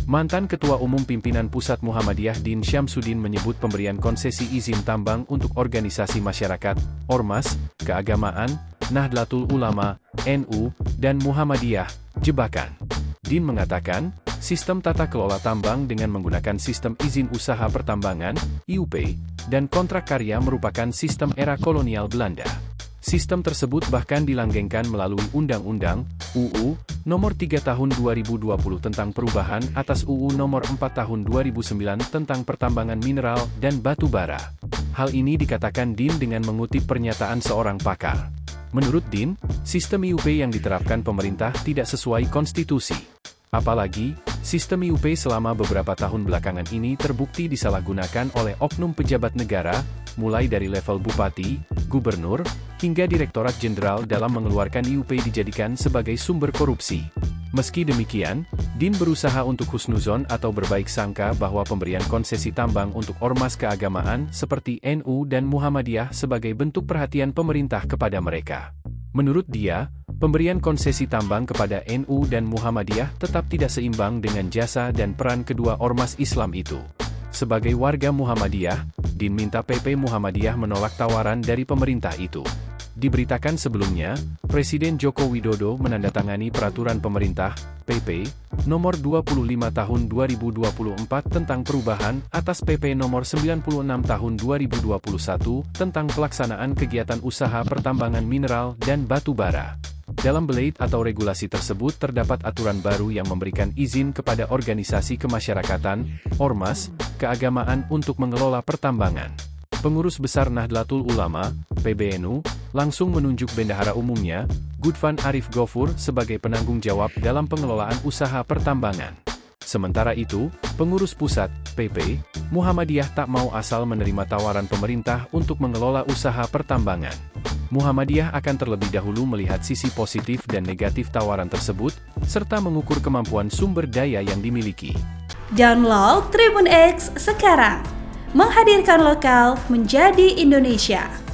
Mantan Ketua Umum Pimpinan Pusat Muhammadiyah Din Syamsuddin menyebut pemberian konsesi izin tambang untuk organisasi masyarakat, ormas, keagamaan, Nahdlatul Ulama, NU, dan Muhammadiyah, jebakan. Din mengatakan, sistem tata kelola tambang dengan menggunakan sistem izin usaha pertambangan, IUP, dan kontrak karya merupakan sistem era kolonial Belanda. Sistem tersebut bahkan dilanggengkan melalui Undang-Undang, UU, Nomor 3 Tahun 2020 tentang perubahan atas UU Nomor 4 Tahun 2009 tentang pertambangan mineral dan batu bara. Hal ini dikatakan Din dengan mengutip pernyataan seorang pakar. Menurut Din, sistem IUP yang diterapkan pemerintah tidak sesuai konstitusi. Apalagi, sistem IUP selama beberapa tahun belakangan ini terbukti disalahgunakan oleh oknum pejabat negara, mulai dari level bupati, gubernur, hingga direktorat jenderal dalam mengeluarkan IUP dijadikan sebagai sumber korupsi. Meski demikian, Din berusaha untuk husnuzon atau berbaik sangka bahwa pemberian konsesi tambang untuk ormas keagamaan seperti NU dan Muhammadiyah sebagai bentuk perhatian pemerintah kepada mereka. Menurut dia, pemberian konsesi tambang kepada NU dan Muhammadiyah tetap tidak seimbang dengan jasa dan peran kedua ormas Islam itu. Sebagai warga Muhammadiyah, Din minta PP Muhammadiyah menolak tawaran dari pemerintah itu. Diberitakan sebelumnya, Presiden Joko Widodo menandatangani peraturan pemerintah, PP, nomor 25 tahun 2024 tentang perubahan atas PP nomor 96 tahun 2021 tentang pelaksanaan kegiatan usaha pertambangan mineral dan batu bara. Dalam belait atau regulasi tersebut terdapat aturan baru yang memberikan izin kepada organisasi kemasyarakatan, ormas, keagamaan untuk mengelola pertambangan. Pengurus Besar Nahdlatul Ulama, PBNU, langsung menunjuk bendahara umumnya, Gudvan Arif Gofur sebagai penanggung jawab dalam pengelolaan usaha pertambangan. Sementara itu, pengurus pusat, PP, Muhammadiyah tak mau asal menerima tawaran pemerintah untuk mengelola usaha pertambangan. Muhammadiyah akan terlebih dahulu melihat sisi positif dan negatif tawaran tersebut, serta mengukur kemampuan sumber daya yang dimiliki. Download Tribun X sekarang, menghadirkan lokal menjadi Indonesia.